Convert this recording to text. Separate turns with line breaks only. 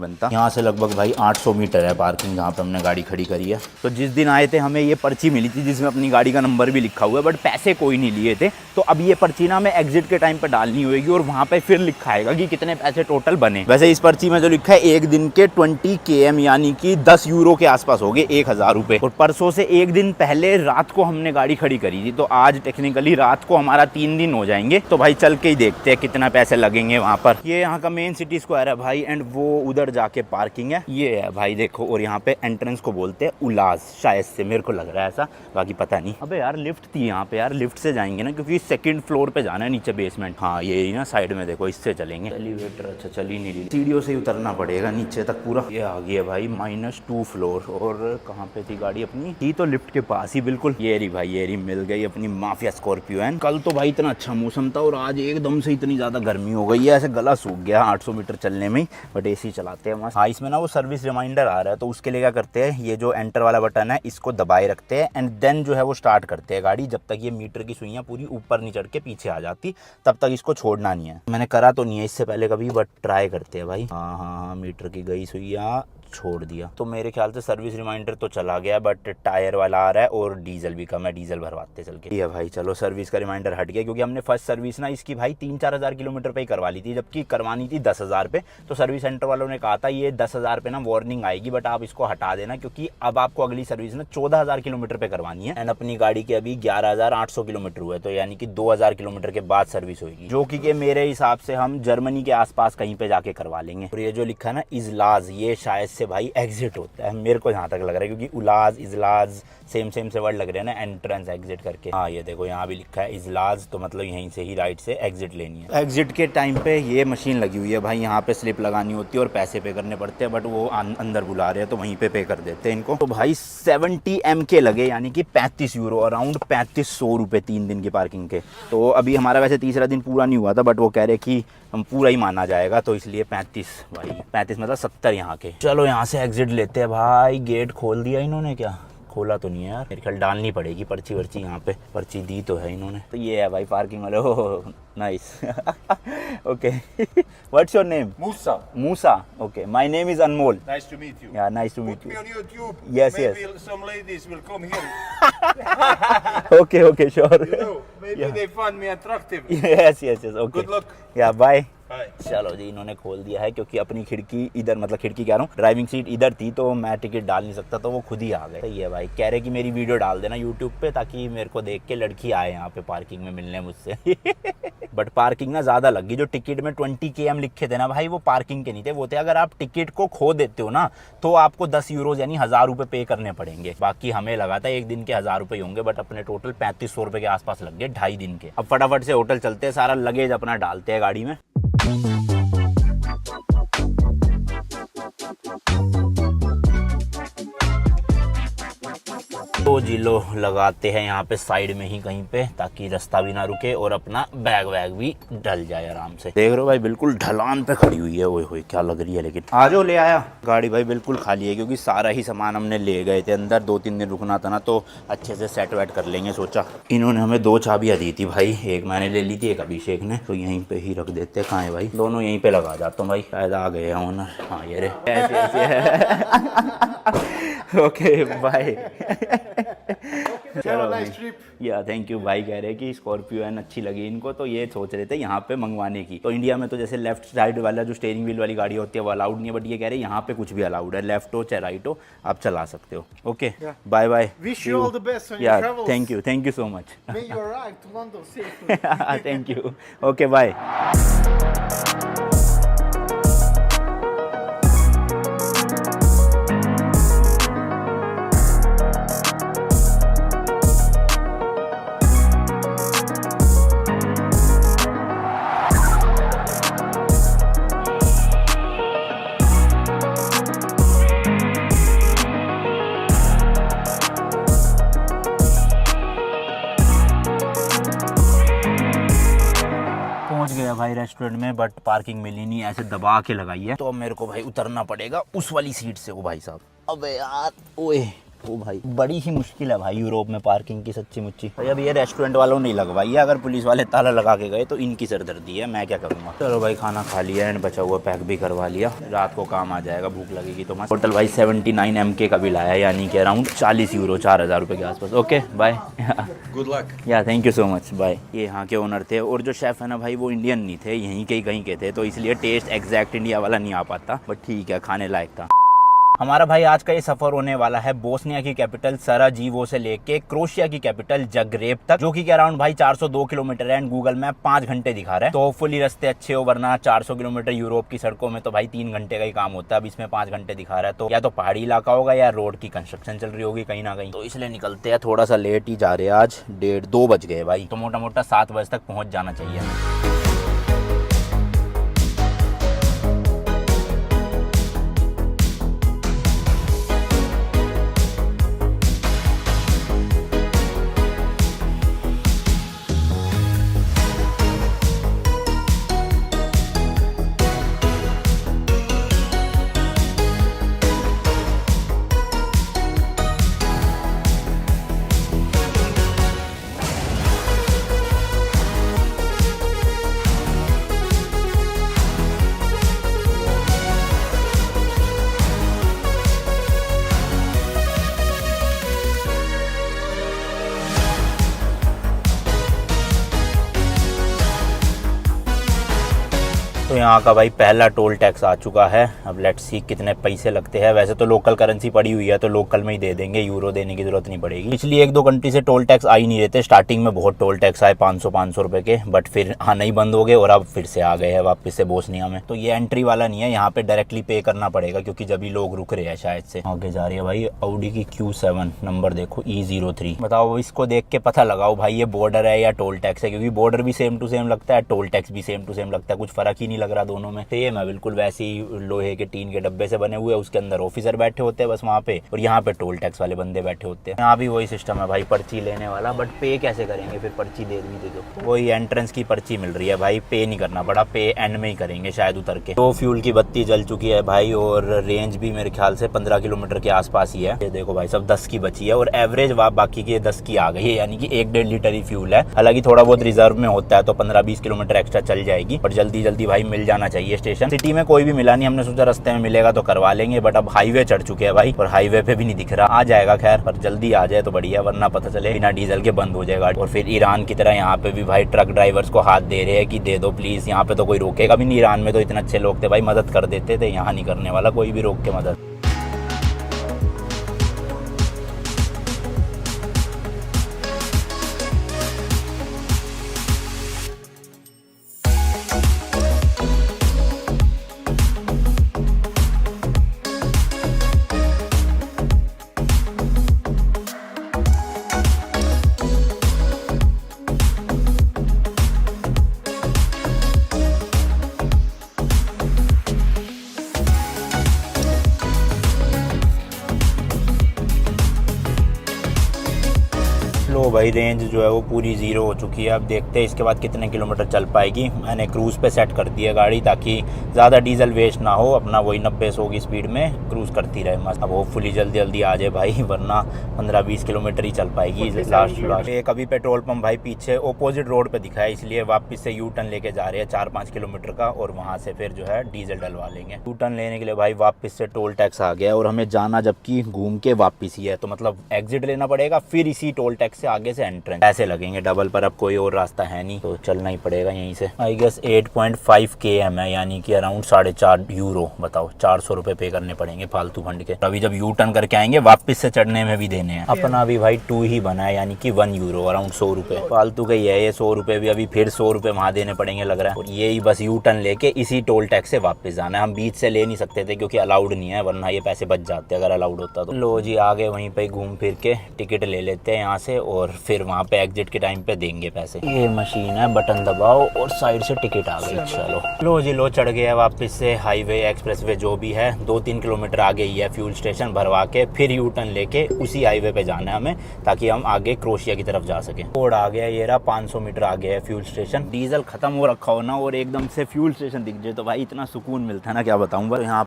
बनता। यहाँ से लगभग भाई 800 मीटर है पार्किंग जहाँ पे हमने गाड़ी खड़ी करी है। तो जिस दिन आए थे हमें ये पर्ची मिली थी जिसमें अपनी गाड़ी का नंबर भी लिखा हुआ है, बट पैसे कोई नहीं लिए थे। तो अब ये पर्ची ना हमें एग्जिट के टाइम पे डालनी होगी और वहाँ पे फिर लिखा आएगा कि कितने पैसे टोटल बने। वैसे इस पर्ची में जो लिखा है एक दिन के 20 km यानी कि 10 यूरो के आसपास हो गए, 1000 रुपये। और परसों से एक दिन पहले रात को हमने गाड़ी खड़ी करी थी, तो आज टेक्निकली रात को हमारा 3 दिन हो जाएंगे। तो भाई चल के ही देखते हैं कितना पैसे लगेंगे वहाँ पर। ये यहाँ का मेन सिटी स्क्वायर है भाई, एंड वो उधर जाके पार्किंग है। ये है भाई देखो, और यहाँ पे एंट्रेंस को बोलते हैं उलाज, शायद से मेरे को लग रहा है ऐसा, बाकी पता नहीं। अबे यार लिफ्ट थी यहाँ पे यार, लिफ्ट से जाएंगे ना क्योंकि सेकंड फ्लोर पे जाना है, नीचे बेसमेंट। हाँ ये ना साइड में देखो, इससे चलेंगे। एलिवेटर अच्छा चल ही नहीं रही, सीढ़ियों से ही उतरना पड़ेगा नीचे तक पूरा। ये आ गई है भाई -2 फ्लोर। और कहाँ पे थी गाड़ी अपनी? थी तो लिफ्ट के पास ही बिल्कुल। ये रही भाई, ये रही, मिल गई अपनी माफिया स्कॉर्पियो एन। कल तो भाई इतना अच्छा मौसम था और आज एकदम से इतनी ज्यादा गर्मी हो गई है, ऐसे गला सूख गया 800 मीटर चलने में ही। बट एसी चलाते हैं मस्त। हाँ इसमें ना वो सर्विस रिमाइंडर आ रहा है, तो उसके लिए क्या करते हैं, ये जो एंटर वाला बटन है इसको दबाए रखते हैं एंड देन जो है वो स्टार्ट करते हैं गाड़ी। जब तक ये मीटर की सुइयां पूरी ऊपर नहीं चढ़ के पीछे आ जाती तब तक इसको छोड़ना नहीं है। मैंने करा तो नहीं है इससे पहले कभी, बट ट्राई करते हैं भाई। हाँ मीटर की गई सुइयां, छोड़ दिया। तो मेरे ख्याल से सर्विस रिमाइंडर तो चला गया, बट टायर वाला आ रहा है और डीजल भी कम है, डीजल भरवाते चल के। ये भाई चलो सर्विस का रिमाइंडर हट गया, क्योंकि हमने फर्स्ट सर्विस ना इसकी भाई 3-4 हज़ार किलोमीटर पे ही करवा ली थी, जबकि करवानी थी 10,000 पे। तो सर्विस सेंटर वालों ने कहा था ये 10,000 पे ना वार्निंग आएगी, बट आप इसको हटा देना क्योंकि अब आपको अगली सर्विस ना 14,000 किलोमीटर पे करवानी है। एंड अपनी गाड़ी के अभी 11,800 किलोमीटर हुए, तो यानी कि 2,000 किलोमीटर के बाद सर्विस होगी, जो कि मेरे हिसाब से हम जर्मनी के आसपास कहीं पे जाके करवा लेंगे। और ये जो लिखा है ना इजलाज, ये शायद से भाई एग्जिट होता है, मेरे को जहाँ तक लग रहा है, क्योंकि उलाज इजलाज सेम से वर्ड लग रहे हैं ना, एंट्रेंस एग्जिट करके। हाँ ये देखो यहाँ भी लिखा है इजलाज, तो मतलब यहीं से ही राइट से एग्जिट लेनी है। एग्जिट के टाइम पे ये मशीन लगी हुई है भाई, यहाँ पे स्लिप लगानी होती है और पैसे पे करने पड़ते हैं, बट वो अंदर बुला रहे हैं तो वहीं पे कर देते हैं इनको। तो भाई 70 MK लगे, यानी कि 35 यूरो, अराउंड 3500 रुपये 3 दिन की पार्किंग के। तो अभी हमारा वैसे तीसरा दिन पूरा नहीं हुआ था, बट वो कह रहे कि हम पूरा ही माना जाएगा, तो इसलिए 35 भाई 35 मतलब 70 यहाँ के। चलो यहाँ से एग्जिट लेते हैं भाई। गेट खोल दिया इन्होंने, क्या खोला तो नहीं है यार, मेरे ख्याल डालनी पड़ेगी पर्ची वर्ची, यहाँ पे पर्ची दी तो है इन्होंने। तो ये है भाई पार्किंग वाले। Oh nice okay what's your name? Musa okay, my name is Anmol.
Nice to meet you.
Yeah nice to meet
Put
you.
me on YouTube.
Yes,
Maybe
yes.
some ladies will come here.
Okay sure.
You know, maybe they find me attractive.
Yes okay,
Good luck.
या bye.
Bye.
चलो जी इन्होंने खोल दिया है, क्योंकि अपनी खिड़की इधर, मतलब खिड़की कह रहा हूँ, ड्राइविंग सीट इधर थी, तो मैं टिकट डाल नहीं सकता, तो वो खुद ही आ गए। सही है भाई, कह रहे कि मेरी वीडियो डाल देना यूट्यूब पे, ताकि मेरे को देख के लड़की आए यहाँ पे पार्किंग में मिलने मुझसे। बट पार्किंग ना ज़्यादा लगी, जो टिकट में 20 km लिखे थे ना भाई, वो पार्किंग के नहीं थे, वो थे अगर आप टिकट को खो देते हो ना तो आपको 10 यूरो यानी 1000 रुपये पे करने पड़ेंगे। बाकी हमें लगा था एक दिन के 1000 रुपये होंगे, बट अपने टोटल 3500 रुपये के आसपास लग गए 2.5 दिन के। अब फटाफट से होटल चलते हैं, सारा लगेज अपना डालते हैं गाड़ी में। तो जी लो लगाते हैं यहाँ पे साइड में ही कहीं पे, ताकि रास्ता भी ना रुके और अपना बैग वैग भी डल जाए आराम से। देख रहे हो भाई बिल्कुल ढलान पे खड़ी हुई है, ओए होए क्या लग रही है। लेकिन आज ले आया गाड़ी भाई बिल्कुल खाली है, क्योंकि सारा ही सामान हमने ले गए थे अंदर। 2-3 दिन रुकना था ना, तो अच्छे से सेट वेट कर लेंगे सोचा। इन्होंने हमें 2 चाबियाँ दी थी भाई, एक मैंने ले ली थी, एक अभिषेक ने। तो यहीं पे ही रख देते, कहाँ है भाई, दोनों यहीं पे लगा जाता हूँ भाई, शायद आ गए हैं ओनर। हाँ ये रे ओके बाय। चलो या थैंक यू भाई। कह रहे कि स्कॉर्पियो एन अच्छी लगी इनको, तो ये सोच रहे थे यहाँ पे मंगवाने की। तो इंडिया में तो जैसे लेफ्ट साइड वाला जो स्टीयरिंग व्हील वाली गाड़ी होती है वो अलाउड नहीं है, बट ये कह रहे हैं यहाँ पे कुछ भी अलाउड है, लेफ्ट हो चाहे राइट हो आप चला सकते हो। Okay bye bye,
Wish you all the best on your travels.
Thank you so much.
May you arrive to London safely.
Thank you, okay bye. भाई रेस्टोरेंट में, बट पार्किंग मिली नहीं, ऐसे दबा के लगाई है। तो अब मेरे को भाई उतरना पड़ेगा उस वाली सीट से। ओ भाई साहब, अबे यार ओए ओ भाई बड़ी ही मुश्किल है भाई यूरोप में पार्किंग की, सच्ची मुच्ची। भाई अब ये रेस्टोरेंट वालों ने लगवाई है, अगर पुलिस वाले ताला लगा के गए तो इनकी सरदर्दी है, मैं क्या करूँगा। चलो भाई खाना खा लिया एंड बचा हुआ पैक भी करवा लिया, रात को काम आ जाएगा, भूख लगेगी तो मस्त। होटल भाई 79 MK का भी लाया, यानी कि अराउंड 40 यूरो, 4000 रुपये के आसपास। Okay bye.
Good luck.
Yeah thank you so much, bye. ये यहाँ के ओनर थे, और जो शेफ़ है ना भाई वो इंडियन नहीं थे, यहीं के कहीं के थे, तो इसलिए टेस्ट एग्जैक्ट इंडिया वाला नहीं आ पाता, बट ठीक है खाने लायक था। हमारा भाई आज का ये सफर होने वाला है बोस्निया की कैपिटल सराजीवो से लेके क्रोशिया की कैपिटल जगरेब तक, जो कि अराउंड भाई 402 किलोमीटर है एंड गूगल मैप 5 घंटे दिखा रहा है। तो होपफुली रास्ते अच्छे हो, वरना 400 किलोमीटर यूरोप की सड़कों में तो भाई 3 घंटे का ही काम होता है, अब इसमें 5 घंटे दिखा रहा है। तो या तो पहाड़ी इलाका होगा या रोड की कंस्ट्रक्शन चल रही होगी कहीं ना कहीं, तो इसलिए निकलते हैं। थोड़ा सा लेट ही जा रहे हैं आज, 1:30-2 बज गए भाई, तो मोटा मोटा 7 बजे तक पहुँच जाना चाहिए हमें। तो यहाँ का भाई पहला टोल टैक्स आ चुका है, अब लेट्स सी कितने पैसे लगते हैं। वैसे तो लोकल करेंसी पड़ी हुई है तो लोकल में ही दे देंगे, यूरो देने की जरूरत नहीं पड़ेगी। पिछली 1-2 कंट्री से टोल टैक्स आ ही नहीं रहते, स्टार्टिंग में बहुत टोल टैक्स आए 500 रुपए के, बट फिर आना ही बंद हो गए और अब फिर से आ गए हैं वापस से बोस्निया में। तो ये एंट्री वाला नहीं है, यहाँ पे डायरेक्टली पे करना पड़ेगा, क्योंकि जब भी लोग रुक रहे हैं शायद से। आगे जा रही है भाई ऑडी की Q7, नंबर देखो E03। बताओ इसको देख के पता लगाओ भाई ये बॉर्डर है या टोल टैक्स है, क्योंकि बॉर्डर भी सेम टू सेम लगता है, टोल टैक्स भी सेम टू सेम लगता है, कुछ फर्क ही नहीं लग रहा दोनों में। सेम है बिल्कुल, वैसे ही लोहे के टीन के डब्बे से बने हुए, उसके अंदर ऑफिसर बैठे होते हैं बस वहाँ पे, और यहाँ पे टोल टैक्स वाले बंदे बैठे होते हैं। यहाँ भी वही सिस्टम है भाई, पर्ची लेने वाला, बट पे कैसे करेंगे फिर, पर्ची दे दो। वही एंट्रेंस की पर्ची मिल रही है भाई, पे नहीं करना पड़ा, पे एंड में ही करेंगे शायद उतर के। तो फ्यूल की बत्ती जल चुकी है भाई, और रेंज भी मेरे ख्याल से 15 किलोमीटर के आसपास ही है। ये देखो भाई सब 10 की बची है, और एवरेज बाकी की 10 की आ गई है, यानी कि 1-1.5 लीटर ही फ्यूल है। हालांकि थोड़ा बहुत रिजर्व में होता है तो 15-20 किलोमीटर एक्स्ट्रा चल जाएगी, पर जल्दी जल्दी भाई मिल जाना चाहिए स्टेशन। सिटी में कोई भी मिला नहीं, हमने सोचा रास्ते में मिलेगा तो करवा लेंगे, बट अब हाईवे चढ़ चुके हैं भाई, और हाईवे पे भी नहीं दिख रहा। आ जाएगा खैर, पर जल्दी आ जाए तो बढ़िया, वरना पता चले बिना डीजल के बंद हो जाएगा। और फिर ईरान की तरह यहाँ पे भी भाई ट्रक ड्राइवर्स को हाथ दे रहे हैं कि दे दो प्लीज, यहाँ पे तो कोई रोकेगा भी नहीं। ईरान में तो इतने अच्छे लोग थे भाई, मदद कर देते थे, यहाँ नहीं करने वाला कोई भी रोक के मदद। लो भाई रेंज जो है वो पूरी 0 हो चुकी है। अब देखते हैं इसके बाद कितने किलोमीटर चल पाएगी। मैंने क्रूज़ पे सेट कर दी है गाड़ी, ताकि ज़्यादा डीजल वेस्ट ना हो, अपना वही 90-100 की स्पीड में क्रूज़ करती रहे मस्त। अब होपफुली जल्दी जल्दी आ जाए भाई, वरना 15-20 किलोमीटर ही चल पाएगी लास्ट। एक अभी पेट्रोल पंप भाई पीछे ऑपोजिट रोड पे दिखा है, इसलिए वापस से यू टर्न लेके जा रहे हैं 4-5 किलोमीटर का, और वहाँ से फिर जो है डीजल डलवा लेंगे। यू टर्न लेने के लिए भाई वापस से टोल टैक्स आ गया, और हमें जाना जबकि घूम के वापस ही है, तो मतलब एग्जिट लेना पड़ेगा, फिर इसी टोल टैक्स से आगे से एंट्रेंस। पैसे लगेंगे डबल, पर अब कोई और रास्ता है नहीं, तो चलना ही पड़ेगा यहीं से। आई गेस 8.5 km है, यानी कि अराउंड 4.5 यूरो। बताओ 400 रुपए पे करने पड़ेंगे फालतू फंड के। अभी जब यू टर्न करके आएंगे वापस से चढ़ने में भी देने हैं। अपना भी भाई 2 ही बना है, यानी कि 1 यूरो, अराउंड 100 रुपए फालतू का ही है ये। 100 रुपए भी अभी फिर 100 रुपए वहाँ देने पड़ेंगे लग रहा है। और ये ही बस यू टर्न लेके इसी टोल टैक्स से वापस जाना है। हम बीच से ले नहीं सकते थे क्योंकि अलाउड नहीं है, वरना ये पैसे बच जाते अगर अलाउड होता तो। लो जी आ गए, वहीं पे घूम फिर के टिकट ले लेते हैं यहाँ से, और फिर वहाँ पे एग्जिट के टाइम पे देंगे पैसे। ये मशीन है, बटन दबाओ और साइड से टिकट आ गई। चलो लो जी लो, चढ़ गया वापस से हाईवे एक्सप्रेसवे जो भी है। 2-3 किलोमीटर आगे ही है फ्यूल स्टेशन, भरवा के फिर यू टर्न लेके उसी हाईवे पे जाना है हमें, ताकि हम आगे क्रोशिया की तरफ जा सके। कोड आ गया ये रहा, 500 मीटर आगे है फ्यूल स्टेशन। डीजल खत्म हो रखा हो ना और एकदम से फ्यूल स्टेशन दिख जाए तो भाई इतना सुकून मिलता है ना, क्या बताऊँ। बस यहाँ